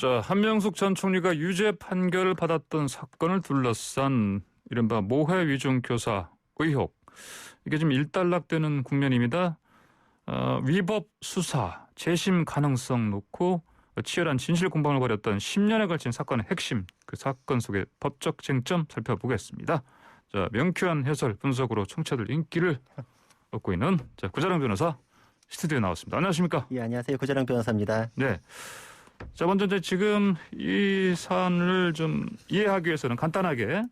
자, 한명숙 전 총리가 유죄 판결을 받았던 사건을 둘러싼 이른바 모해 위중 교사 의혹. 이게 지금 일단락되는 국면입니다. 위법 수사, 재심 가능성 놓고 치열한 진실 공방을 벌였던 10년에 걸친 사건의 핵심, 그 사건 속의 법적 쟁점 살펴보겠습니다. 자, 명쾌한 해설 분석으로 청취자들 인기를 얻고 있는 구자랑 변호사 스튜디오에 나왔습니다. 안녕하십니까? 예, 안녕하세요. 구자랑 변호사입니다. 네. 자, 먼저 이제 지금 이 사안을 좀 이해하기 위해서는 간단하게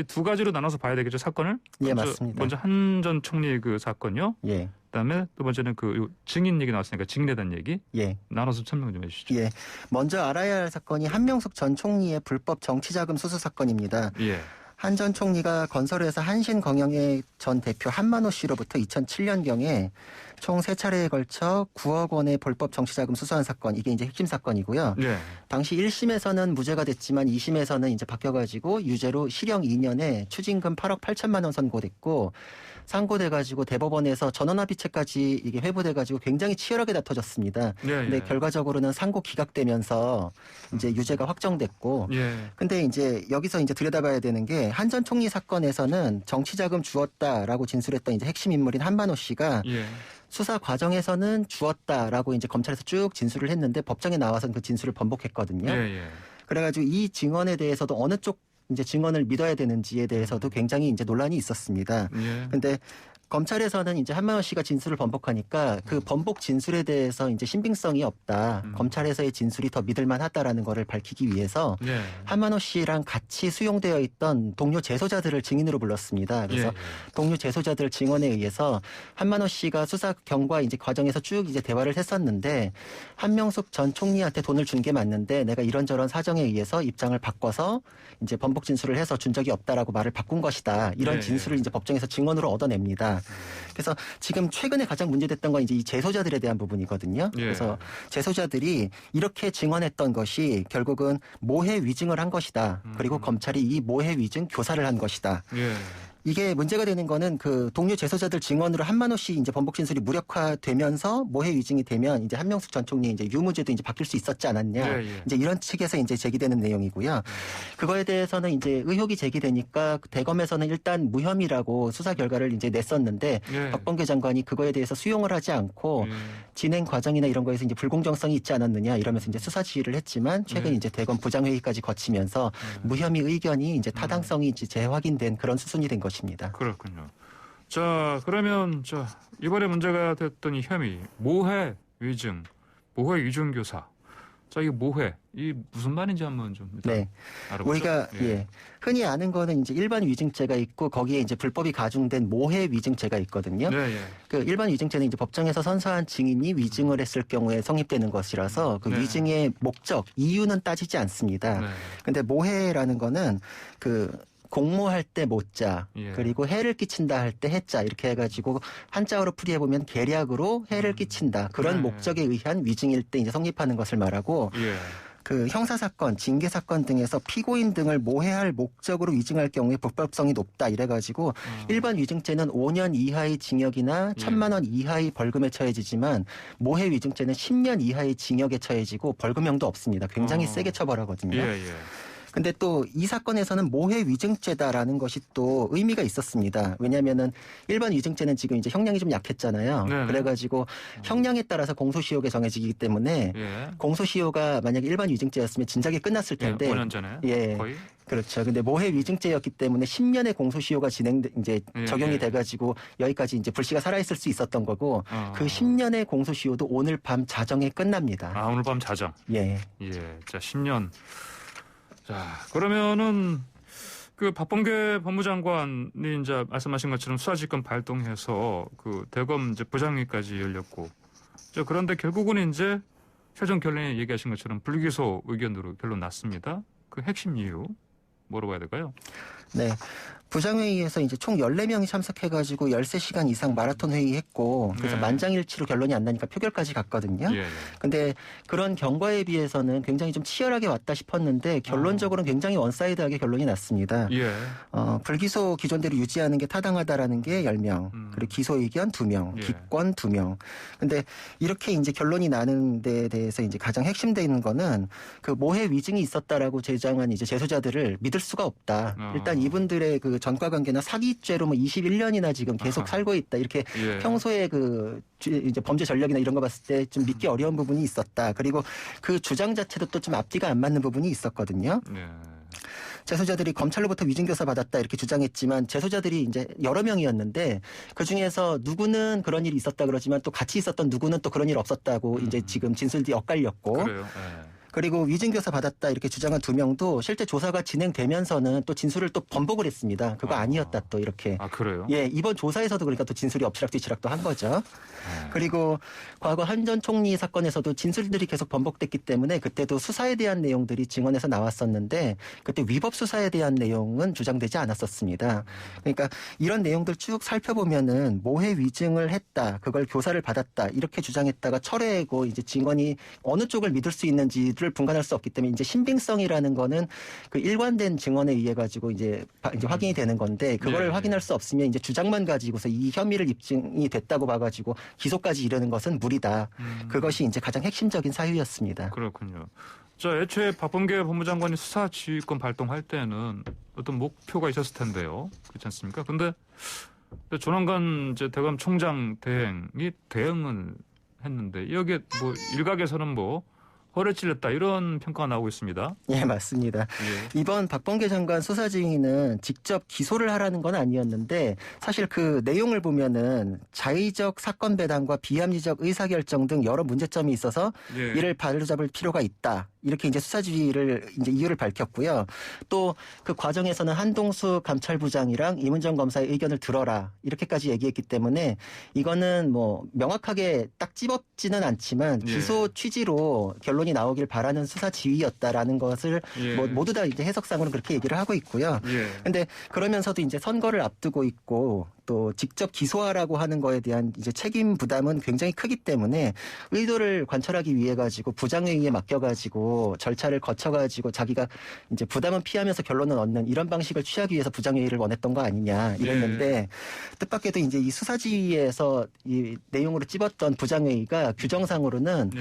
두 가지로 나눠서 봐야 되겠죠, 사건을? 예, 맞습니다. 먼저 한 전 총리의 그 사건요. 예. 그다음에 두 번째는 그 증인 얘기 나왔으니까 증인에 대한 얘기. 예. 나눠서 설명 좀 해주시죠. 예. 먼저 알아야 할 사건이 한명숙 전 총리의 불법 정치자금 수수 사건입니다. 예. 한 전 총리가 건설회사 한신경영의 전 대표 한만호 씨로부터 2007년경에 총 3차례에 걸쳐 9억 원의 불법 정치자금 수수한 사건, 이게 이제 핵심 사건이고요. 예. 당시 1심에서는 무죄가 됐지만 2심에서는 이제 바뀌어가지고 유죄로 실형 2년에 추징금 8억 8천만 원 선고됐고, 상고돼가지고 대법원에서 전원합의체까지 이게 회부돼가지고 굉장히 치열하게 다퉈졌습니다. 예, 근데 예. 결과적으로는 상고 기각되면서 이제 유죄가 확정됐고, 예. 근데 이제 여기서 이제 들여다봐야 되는 게 한 전 총리 사건에서는 정치자금 주었다라고 진술했던 이제 핵심 인물인 한만호 씨가 예. 수사 과정에서는 주었다라고 이제 검찰에서 쭉 진술을 했는데 법정에 나와서는 그 진술을 번복했거든요. 예. 예. 그래가지고 이 증언에 대해서도 어느 쪽 이제 증언을 믿어야 되는지에 대해서도 굉장히 이제 논란이 있었습니다. 예. 근데 검찰에서는 이제 한만호 씨가 진술을 번복하니까 그 번복 진술에 대해서 이제 신빙성이 없다. 검찰에서의 진술이 더 믿을만하다라는 거를 밝히기 위해서 예. 한만호 씨랑 같이 수용되어 있던 동료 재소자들을 증인으로 불렀습니다. 그래서 예. 동료 재소자들 증언에 의해서 한만호 씨가 수사 경과 이제 과정에서 쭉 이제 대화를 했었는데, 한명숙 전 총리한테 돈을 준 게 맞는데 내가 이런저런 사정에 의해서 입장을 바꿔서 이제 번복 진술을 해서 준 적이 없다라고 말을 바꾼 것이다. 이런 예. 진술을 이제 법정에서 증언으로 얻어냅니다. 그래서 지금 최근에 가장 문제됐던 건 이제 이 재소자들에 대한 부분이거든요. 예. 그래서 재소자들이 이렇게 증언했던 것이 결국은 모해 위증을 한 것이다. 그리고 검찰이 이 모해 위증 교사를 한 것이다. 예. 이게 문제가 되는 거는 그 동료 재소자들 증언으로 한만호 씨 이제 번복 진술이 무력화되면서 모해 위증이 되면 이제 한명숙 전 총리 이제 유무죄도 이제 바뀔 수 있었지 않았냐. 예. 예. 이제 이런 측에서 이제 제기되는 내용이고요. 그거에 대해서는 이제 의혹이 제기되니까 대검에서는 일단 무혐의라고 수사 결과를 이제 냈었는데, 예. 박범계 장관이 그거에 대해서 수용을 하지 않고 예. 진행 과정이나 이런 거에서 이제 불공정성이 있지 않았느냐 이러면서 이제 수사 지휘를 했지만, 최근 네. 이제 대검 부장회의까지 거치면서 무혐의 의견이 이제 타당성이 이제 재확인된 그런 수순이 된 것입니다. 그렇군요. 자, 그러면 이번에 문제가 됐던 이 혐의 모해 위증, 모해 위증 교사. 자, 이 모해 이 무슨 말인지 한번 좀 일단 네. 알아보죠. 우리가 흔히 아는 거는 이제 일반 위증죄가 있고 거기에 이제 불법이 가중된 모해 위증죄가 있거든요. 네, 예. 그 일반 위증죄는 이제 법정에서 선서한 증인이 위증을 했을 경우에 성립되는 것이라서 그 네. 위증의 목적, 이유는 따지지 않습니다. 네. 근데 모해라는 거는 그 공모할 때 모자, 예. 그리고 해를 끼친다 할 때 해자, 이렇게 해가지고 한자어로 풀이해보면 계략으로 해를 끼친다. 그런 네. 목적에 의한 위증일 때 이제 성립하는 것을 말하고, 예. 그 형사사건, 징계사건 등에서 피고인 등을 모해할 목적으로 위증할 경우에 불법성이 높다 이래가지고 일반 위증죄는 5년 이하의 징역이나 1,000만 원 이하의 벌금에 처해지지만 모해 위증죄는 10년 이하의 징역에 처해지고 벌금형도 없습니다. 굉장히 세게 처벌하거든요. 예. 근데 또 이 사건에서는 모해 위증죄다라는 것이 또 의미가 있었습니다. 왜냐하면은 일반 위증죄는 지금 이제 형량이 좀 약했잖아요. 네네. 그래가지고 형량에 따라서 공소시효가 정해지기 때문에 예. 공소시효가 만약에 일반 위증죄였으면 진작에 끝났을 텐데. 5년 전에 예. 거의. 그렇죠. 근데 모해 위증죄였기 때문에 10년의 공소시효가 이제 적용이 돼가지고 여기까지 이제 불씨가 살아있을 수 있었던 거고, 그 10년의 공소시효도 오늘 밤 자정에 끝납니다. 아, 오늘 밤 자정. 예. 예. 자, 10년. 자, 그러면은 그 박범계 법무장관이 이제 말씀하신 것처럼 수사지권 발동해서 그 대검 이제 부장회의까지 열렸고, 그런데 결국은 이제 최종 결론에 얘기하신 것처럼 불기소 의견으로 결론 났습니다. 그 핵심 이유 뭐로 봐야 될까요? 네. 부장회의에서 이제 총 14명이 참석해가지고 13시간 이상 마라톤 회의했고 그래서 네. 만장일치로 결론이 안 나니까 표결까지 갔거든요. 예. 근데 그런 경과에 비해서는 굉장히 좀 치열하게 왔다 싶었는데 결론적으로는 굉장히 원사이드하게 결론이 났습니다. 예. 불기소 기존대로 유지하는 게 타당하다라는 게 10명, 그리고 기소 의견 2명, 예. 기권 2명. 근데 이렇게 이제 결론이 나는 데 대해서 이제 가장 핵심되는 거는 그 모해 위증이 있었다라고 제정한 이제 재소자들을 믿을 수가 없다. 일단 이분들의 그 전과 관계나 사기죄로 뭐 21년이나 지금 계속 아하. 살고 있다. 이렇게 예. 평소에 그 이제 범죄 전력이나 이런 거 봤을 때 좀 믿기 어려운 부분이 있었다. 그리고 그 주장 자체도 또 좀 앞뒤가 안 맞는 부분이 있었거든요. 예. 재소자들이 검찰로부터 위증교사 받았다 이렇게 주장했지만 재소자들이 이제 여러 명이었는데 그 중에서 누구는 그런 일이 있었다 그러지만 또 같이 있었던 누구는 또 그런 일 없었다고 이제 지금 진술이 엇갈렸고 그래요. 예. 그리고 위증교사 받았다 이렇게 주장한 2명도 실제 조사가 진행되면서는 또 진술을 또 번복을 했습니다. 그거 아니었다 또 이렇게. 아, 그래요? 예, 이번 조사에서도 그러니까 또 진술이 엎치락뒤치락도 한 거죠. 예. 그리고 과거 한 전 총리 사건에서도 진술들이 계속 번복됐기 때문에 그때도 수사에 대한 내용들이 증언에서 나왔었는데 그때 위법 수사에 대한 내용은 주장되지 않았었습니다. 그러니까 이런 내용들 쭉 살펴보면은 모해 위증을 했다, 그걸 교사를 받았다 이렇게 주장했다가 철회하고 이제 증언이 어느 쪽을 믿을 수 있는지를 분간할 수 없기 때문에 이제 신빙성이라는 거는 그 일관된 증언에 의해 가지고 이제 확인이 되는 건데 그거를 네. 확인할 수 없으면 이제 주장만 가지고서 이 혐의를 입증이 됐다고 봐가지고 기소까지 이르는 것은 무리다. 그것이 이제 가장 핵심적인 사유였습니다. 그렇군요. 자, 애초에 박범계 법무장관이 수사 지휘권 발동할 때는 어떤 목표가 있었을 텐데요. 그렇지 않습니까? 근데 조만간 이제 대검 총장 대행이 대응을 했는데 여기에 뭐 일각에서는 뭐 허를 찔렸다 이런 평가가 나오고 있습니다. 예, 맞습니다. 예. 이번 박범계 장관 수사지휘는 직접 기소를 하라는 건 아니었는데 사실 그 내용을 보면은 자의적 사건 배당과 비합리적 의사결정 등 여러 문제점이 있어서 예. 이를 바로잡을 필요가 있다. 이렇게 이제 수사지휘를 이제 이유를 밝혔고요. 또 그 과정에서는 한동수 감찰부장이랑 이문정 검사의 의견을 들어라. 이렇게까지 얘기했기 때문에 이거는 뭐 명확하게 딱 집었지는 않지만 예. 기소 취지로 결론이 나오길 바라는 수사지휘였다라는 것을 예. 모두 다 이제 해석상으로 그렇게 얘기를 하고 있고요. 예. 근데 그러면서도 이제 선거를 앞두고 있고 또 직접 기소하라고 하는 거에 대한 이제 책임 부담은 굉장히 크기 때문에 의도를 관철하기 위해 가지고 부장회의에 맡겨 가지고 절차를 거쳐 가지고 자기가 이제 부담은 피하면서 결론을 얻는 이런 방식을 취하기 위해서 부장회의를 원했던 거 아니냐 이랬는데 뜻밖에도 이제 이 수사지휘에서 이 내용으로 찝었던 부장회의가 규정상으로는 예.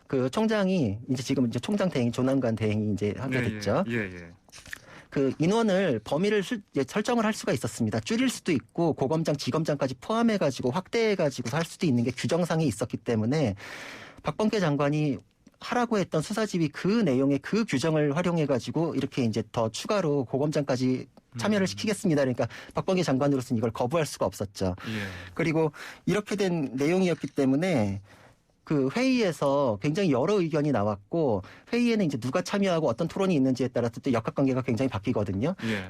그 총장이 이제 지금 이제 총장 대행 조남관 대행이 이제 하게 됐죠. 예. 예. 그 인원을 범위를 설정을 할 수가 있었습니다. 줄일 수도 있고 고검장, 지검장까지 포함해가지고 확대해가지고 할 수도 있는 게 규정상에 있었기 때문에 박범계 장관이 하라고 했던 수사지휘 그 내용의 그 규정을 활용해가지고 이렇게 이제 더 추가로 고검장까지 참여를 시키겠습니다. 그러니까 박범계 장관으로서는 이걸 거부할 수가 없었죠. 예. 그리고 이렇게 된 내용이었기 때문에 그 회의에서 굉장히 여러 의견이 나왔고 회의에는 이제 누가 참여하고 어떤 토론이 있는지에 따라서 또 역학관계가 굉장히 바뀌거든요. 예.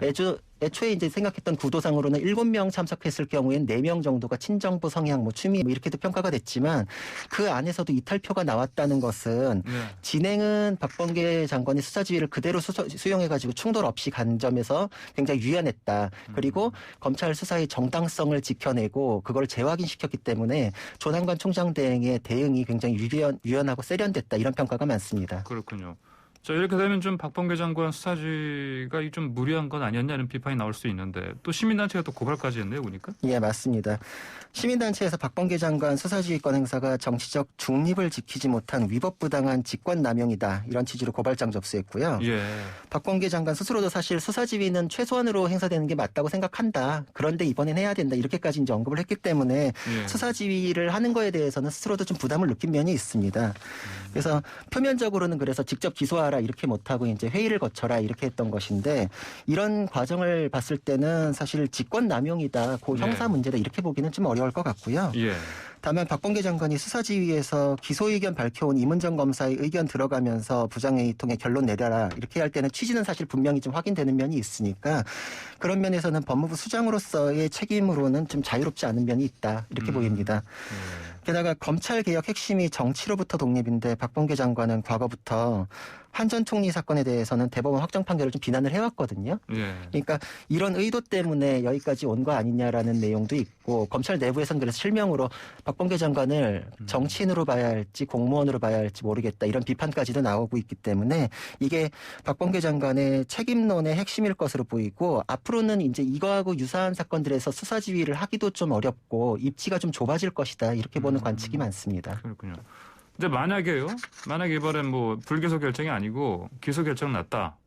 애초에 이제 생각했던 구도상으로는 7명 참석했을 경우엔 4명 정도가 친정부 성향, 뭐 취미 뭐 이렇게도 평가가 됐지만 그 안에서도 이탈표가 나왔다는 것은 예. 진행은 박범계 장관이 수사지휘를 그대로 수용해가지고 충돌 없이 간 점에서 굉장히 유연했다. 그리고 검찰 수사의 정당성을 지켜내고 그걸 재확인시켰기 때문에 조남관 총장 대행의 대응이 굉장히 유연하고 세련됐다. 이런 평가가 많습니다. 그렇군요. 자, 이렇게 되면 좀 박범계 장관 수사지가 좀 무리한 건 아니었냐는 비판이 나올 수 있는데 또 시민단체가 또 고발까지 했네요, 보니까. 예, 맞습니다. 시민단체에서 박범계 장관 수사지휘권 행사가 정치적 중립을 지키지 못한 위법부당한 직권남용이다. 이런 취지로 고발장 접수했고요. 예. 박범계 장관 스스로도 사실 수사지휘는 최소한으로 행사되는 게 맞다고 생각한다. 그런데 이번엔 해야 된다. 이렇게까지 이제 언급을 했기 때문에 예. 수사지휘를 하는 거에 대해서는 스스로도 좀 부담을 느낀 면이 있습니다. 그래서 표면적으로는 그래서 직접 기소하라 이렇게 못하고 이제 회의를 거쳐라 이렇게 했던 것인데 이런 과정을 봤을 때는 사실 직권남용이다. 고 형사 문제다. 이렇게 보기는 좀 어려울 것 같고요. 예. 다만 박범계 장관이 수사지휘에서 기소 의견 밝혀온 이문정 검사의 의견 들어가면서 부장회의 통해 결론 내려라 이렇게 할 때는 취지는 사실 분명히 좀 확인되는 면이 있으니까 그런 면에서는 법무부 수장으로서의 책임으로는 좀 자유롭지 않은 면이 있다 이렇게 보입니다. 게다가 검찰개혁 핵심이 정치로부터 독립인데 박범계 장관은 과거부터 한 전 총리 사건에 대해서는 대법원 확정 판결을 좀 비난을 해왔거든요. 예. 그러니까 이런 의도 때문에 여기까지 온 거 아니냐라는 내용도 있고 검찰 내부에서는 그래서 실명으로 박범계 장관을 정치인으로 봐야 할지 공무원으로 봐야 할지 모르겠다 이런 비판까지도 나오고 있기 때문에 이게 박범계 장관의 책임론의 핵심일 것으로 보이고 앞으로는 이제 이거하고 유사한 사건들에서 수사 지휘를 하기도 좀 어렵고 입지가 좀 좁아질 것이다 이렇게 보는 관측이 많습니다. 그렇군요. 근데 만약에 이번엔 뭐 불기소 결정이 아니고 기소 결정 났다.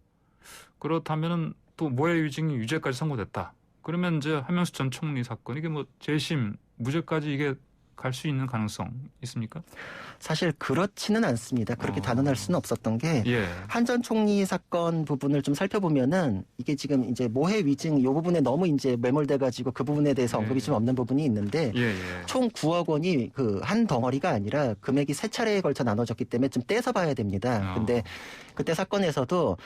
그렇다면은 또 모해 위증이 유죄까지 선고됐다. 그러면 이제 한명수 전 총리 사건 이게 뭐 재심 무죄까지 이게 갈 수 있는 가능성 있습니까? 사실 그렇지는 않습니다. 그렇게 단언할 수는 없었던 게 예. 한 전 총리 사건 부분을 좀 살펴보면은 이게 지금 이제 모해 위증 이 부분에 너무 이제 매몰돼 가지고 그 부분에 대해서 언급이 좀 없는 부분이 있는데 예. 총 9억 원이 그 한 덩어리가 아니라 금액이 세 차례에 걸쳐 나눠졌기 때문에 좀 떼서 봐야 됩니다. 근데 그때 사건에서도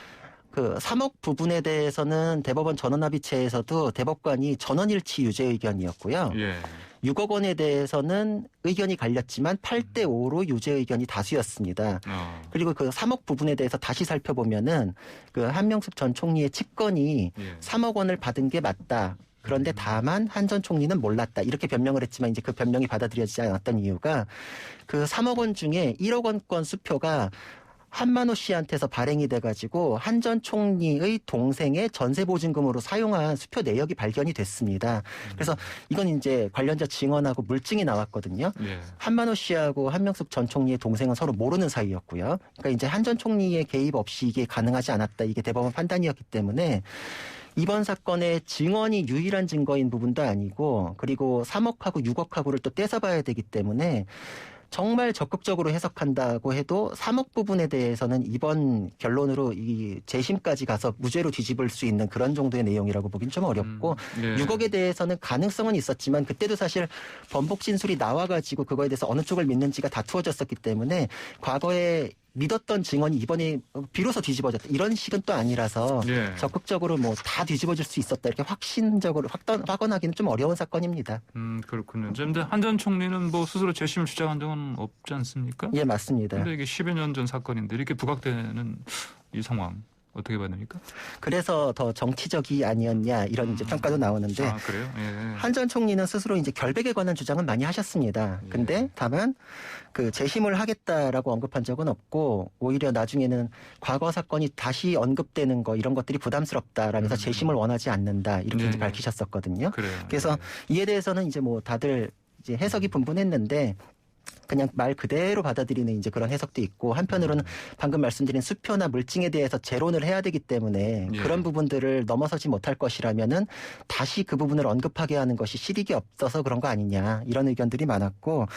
그 3억 부분에 대해서는 대법원 전원합의체에서도 대법관이 전원일치 유죄 의견이었고요. 예. 6억 원에 대해서는 의견이 갈렸지만 8대 5로 유죄 의견이 다수였습니다. 그리고 그 3억 부분에 대해서 다시 살펴보면은 그 한명숙 전 총리의 측건이 예. 3억 원을 받은 게 맞다. 그런데 다만 한 전 총리는 몰랐다. 이렇게 변명을 했지만 이제 그 변명이 받아들여지지 않았던 이유가 그 3억 원 중에 1억 원권 수표가 한만호 씨한테서 발행이 돼가지고 한 전 총리의 동생의 전세보증금으로 사용한 수표 내역이 발견이 됐습니다. 그래서 이건 이제 관련자 증언하고 물증이 나왔거든요. 예. 한만호 씨하고 한명숙 전 총리의 동생은 서로 모르는 사이였고요. 그러니까 이제 한 전 총리의 개입 없이 이게 가능하지 않았다. 이게 대법원 판단이었기 때문에 이번 사건의 증언이 유일한 증거인 부분도 아니고 그리고 3억하고 6억하고를 또 떼서봐야 되기 때문에 정말 적극적으로 해석한다고 해도 3억 부분에 대해서는 이번 결론으로 이 재심까지 가서 무죄로 뒤집을 수 있는 그런 정도의 내용이라고 보긴 좀 어렵고 예. 6억에 대해서는 가능성은 있었지만 그때도 사실 번복 진술이 나와가지고 그거에 대해서 어느 쪽을 믿는지가 다투어졌었기 때문에 과거에 믿었던 증언이 이번에 비로소 뒤집어졌다. 이런 식은 또 아니라서 예. 적극적으로 뭐 다 뒤집어질 수 있었다. 이렇게 확신적으로 확언하기는 좀 어려운 사건입니다. 그렇군요. 근데 한 전 총리는 뭐 스스로 재심을 주장한 적은 없지 않습니까? 예, 맞습니다. 근데 이게 10여 년 전 사건인데 이렇게 부각되는 이 상황 어떻게 봐야 됩니까? 그래서 더 정치적이 아니었냐 이런 이제 평가도 나오는데 아, 그래요? 예. 한 전 총리는 스스로 이제 결백에 관한 주장은 많이 하셨습니다. 근데 다만 그 재심을 하겠다라고 언급한 적은 없고 오히려 나중에는 과거 사건이 다시 언급되는 거 이런 것들이 부담스럽다라면서 재심을 원하지 않는다 이렇게 이제 밝히셨었거든요. 그래요. 그래서 이에 대해서는 이제 뭐 다들 이제 해석이 분분했는데 그냥 말 그대로 받아들이는 이제 그런 해석도 있고 한편으로는 방금 말씀드린 수표나 물증에 대해서 재론을 해야 되기 때문에 예. 그런 부분들을 넘어서지 못할 것이라면은 다시 그 부분을 언급하게 하는 것이 실익이 없어서 그런 거 아니냐 이런 의견들이 많았고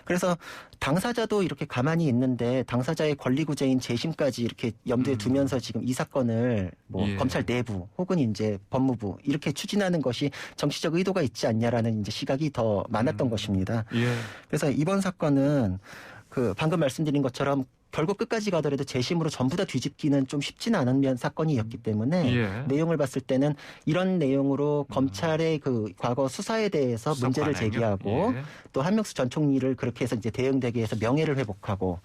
그래서 당사자도 이렇게 가만히 있는데 당사자의 권리구제인 재심까지 이렇게 염두에 두면서 지금 이 사건을 뭐 예. 검찰 내부 혹은 이제 법무부 이렇게 추진하는 것이 정치적 의도가 있지 않냐라는 이제 시각이 더 많았던 것입니다. 예. 그래서 이번 사건은 그 방금 말씀드린 것처럼 결국 끝까지 가더라도 재심으로 전부 다 뒤집기는 좀 쉽지는 않은 사건이었기 때문에 예. 내용을 봤을 때는 이런 내용으로 검찰의 그 과거 수사에 대해서 문제를 관행이요? 제기하고 예. 또 한명수 전 총리를 그렇게 해서 이제 대응되게 해서 명예를 회복하고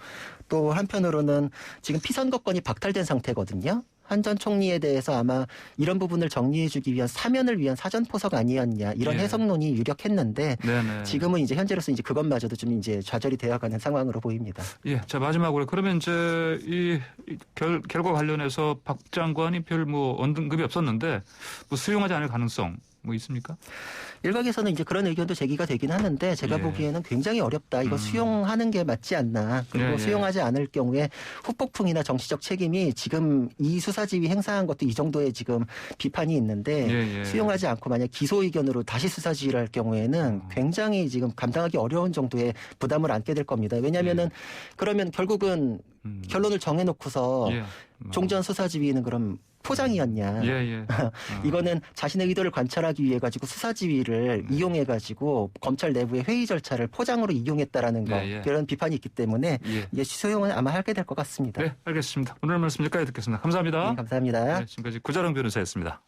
또 한편으로는 지금 피선거권이 박탈된 상태거든요. 한 전 총리에 대해서 아마 이런 부분을 정리해주기 위한 사면을 위한 사전포석 아니었냐 이런 예. 해석론이 유력했는데 네네. 지금은 이제 현재로서 이제 그것마저도 좀 이제 좌절이 되어가는 상황으로 보입니다. 예. 자, 마지막으로 그러면 이제 이 결과 관련해서 박 장관이 별 뭐 언급이 없었는데 뭐 수용하지 않을 가능성 뭐 있습니까? 일각에서는 이제 그런 의견도 제기가 되긴 하는데 제가 예. 보기에는 굉장히 어렵다. 이거 수용하는 게 맞지 않나. 그리고 예. 수용하지 않을 경우에 후폭풍이나 정치적 책임이 지금 이 수사지휘 행사한 것도 이 정도의 지금 비판이 있는데 예. 수용하지 않고 만약 기소 의견으로 다시 수사지휘를 할 경우에는 굉장히 지금 감당하기 어려운 정도의 부담을 안게 될 겁니다. 왜냐하면은 그러면 결국은 결론을 정해놓고서 예. 종전 수사지휘는 그럼 포장이었냐. 예. 이거는 자신의 의도를 관찰하기 위해 가지고 수사지휘를 이용해 가지고 검찰 내부의 회의 절차를 포장으로 이용했다라는 거 예. 이런 비판이 있기 때문에 예. 이제 수용은 아마 하게 될 것 같습니다. 네, 알겠습니다. 오늘 말씀 여기까지 듣겠습니다. 감사합니다. 네, 감사합니다. 네, 지금까지 구자령 변호사였습니다.